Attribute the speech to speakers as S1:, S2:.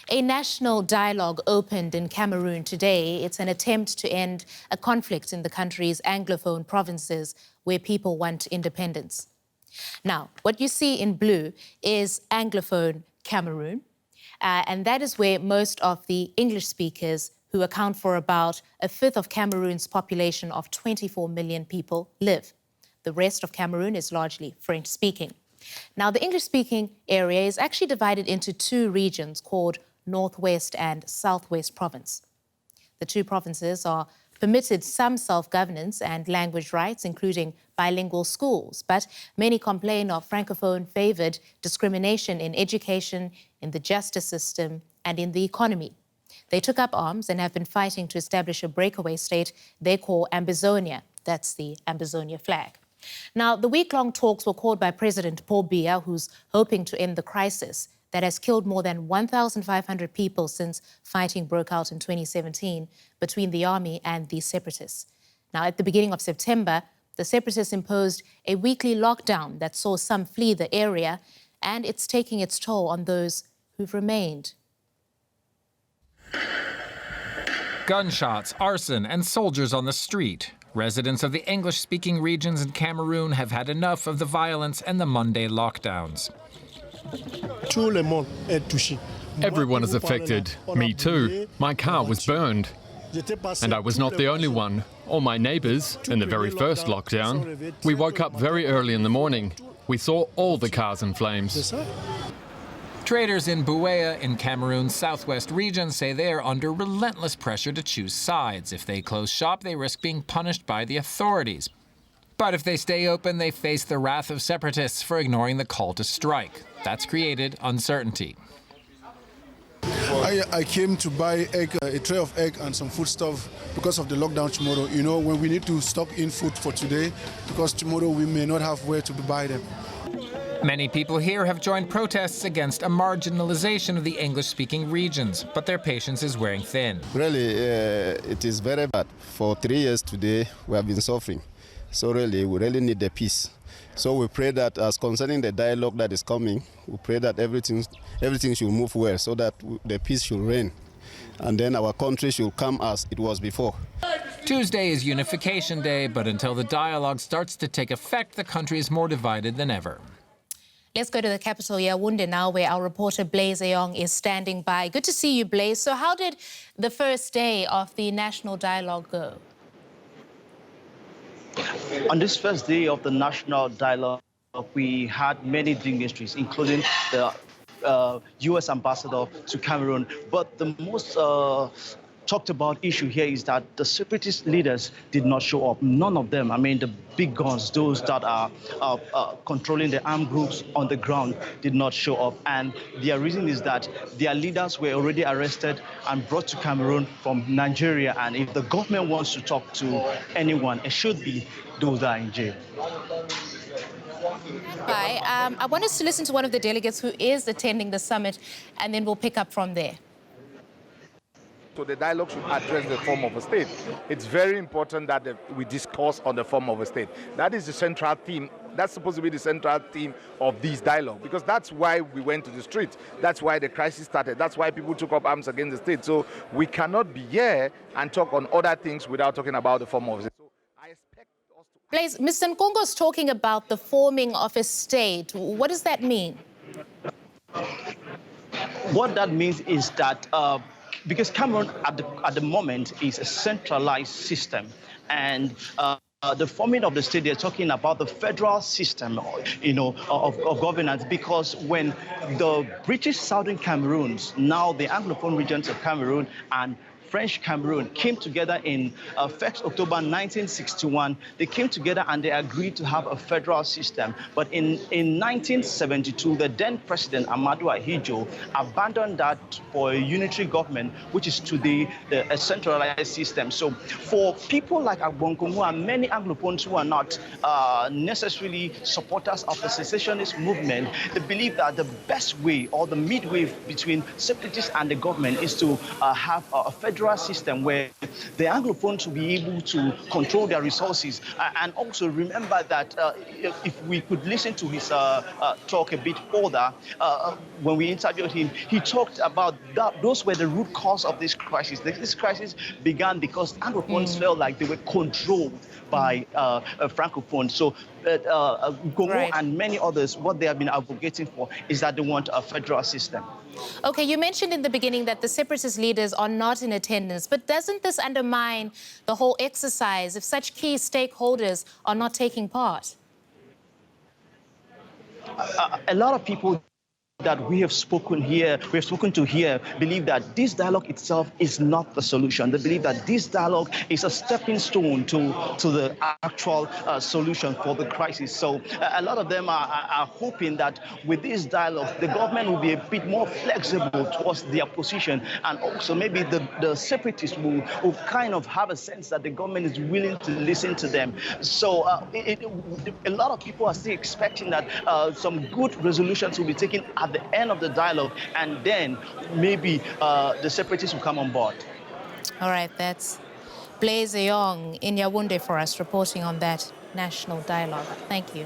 S1: A national dialogue opened in Cameroon today. It's an attempt to end a conflict in the country's anglophone provinces where people want independence. Now, what you see in blue is anglophone Cameroon, and that is where most of the English speakers, who account for about a fifth of Cameroon's population of 24 million people, live. The rest of Cameroon is largely French-speaking. Now, the English-speaking area is actually divided into two regions called Northwest and Southwest Province. The two provinces are permitted some self-governance and language rights, including bilingual schools, but many complain of francophone-favoured discrimination in education, in the justice system, and in the economy. They took up arms and have been fighting to establish a breakaway state they call Ambazonia. That's the Ambazonia flag. Now, the week-long talks were called by President Paul Biya, who's hoping to end the crisis that has killed more than 1,500 people since fighting broke out in 2017 between the army and the Seperatists. Now, at the beginning of September, the Separatists imposed a weekly lockdown that saw some flee the area, and it's taking its toll on those who've remained.
S2: Gunshots, arson, and soldiers on the street. Residents of the English-speaking regions in Cameroon have had enough of the violence and the Monday lockdowns.
S3: Everyone is affected. Me too. My car was burned. And I was not the only one. All my neighbours, in the very first lockdown, we woke up very early in the morning. We saw all the cars in flames.
S2: Traders in Breakaway in Cameroon's southwest region say they are under relentless pressure to choose sides. If they close shop, they risk being punished by the authorities. But if they stay open, they face the wrath of separatists for ignoring the call to strike. That's created uncertainty.
S4: I came to buy egg, a tray of egg and some food stuff because of the lockdown tomorrow. You know, when we need to stock in food for today, because tomorrow we may not have where to buy them.
S2: Many people here have joined protests against a marginalization of the English-speaking regions, but their patience is wearing thin.
S5: Really, it is very bad. For 3 years today, we have been suffering. So really, we really need the peace. So we pray that as concerning the dialogue that is coming, we pray that everything should move well so that the peace should reign. And then our country should come as it was before.
S2: Tuesday is Unification Day, but until the dialogue starts to take effect, the country is more divided than ever.
S1: Let's go to the capital, Yaoundé, now, where our reporter Blaise Ayong is standing by. Good to see you, Blaise. So how did the first day of the national dialogue go?
S6: On this first day of the national dialogue, we had many dignitaries, including the U.S. ambassador to Cameroon. But the most talked about issue here is that the separatist leaders did not show up. None of them, I mean, the big guns, those that are controlling the armed groups on the ground, did not show up. And their reason is that their leaders were already arrested and brought to Cameroon from Nigeria. And if the government wants to talk to anyone, it should be those that are in jail.
S1: I want us to listen to one of the delegates who is attending the summit, and then we'll pick up from there.
S7: So the dialogue should address the form of a state. It's very important that we discuss on the form of a state. That is the central theme. That's supposed to be the central theme of this dialogue, because that's why we went to the street. That's why the crisis started. That's why people took up arms against the state. So we cannot be here and talk on other things without talking about the form of a state. So I expect us to...
S1: Blaise, Mr. Nkongo is talking about the forming of a state. What does that mean?
S6: What that means is that because Cameroon at the moment is a centralized system, and the forming of the state, they're talking about the federal system, you know, of governance, because when the British Southern Cameroons, now the Anglophone regions of Cameroon and French Cameroon came together in 1st October 1961. They came together and they agreed to have a federal system. But in 1972, the then President Amadou Ahidjo abandoned that for a unitary government, which is today a centralized system. So for people like Agbonkongu and many Anglophones who are not necessarily supporters of the secessionist movement, they believe that the best way or the midway between separatists and the government is to have a federal federal system where the Anglophones will be able to control their resources. And also remember that if we could listen to his talk a bit further, when we interviewed him, he talked about that those were the root cause of this crisis. This crisis began because Anglophones felt like they were controlled by Francophones. So Gomo
S1: Right.
S6: and many others, what they have been advocating for is that they want a federal system.
S1: Okay, you mentioned in the beginning that the separatist leaders are not in attendance, but doesn't this undermine the whole exercise if such key stakeholders are not taking part?
S6: A lot of people that we have spoken to here, believe that this dialogue itself is not the solution. They believe that this dialogue is a stepping stone to the actual solution for the crisis. So a lot of them are hoping that with this dialogue, the government will be a bit more flexible towards their position, and also maybe the separatists will kind of have a sense that the government is willing to listen to them. So a lot of people are still expecting that some good resolutions will be taken at the end of the dialogue, and then maybe the separatists will come on board.
S1: All right, that's Blaise Young in Yaoundé for us reporting on that national dialogue. Thank you.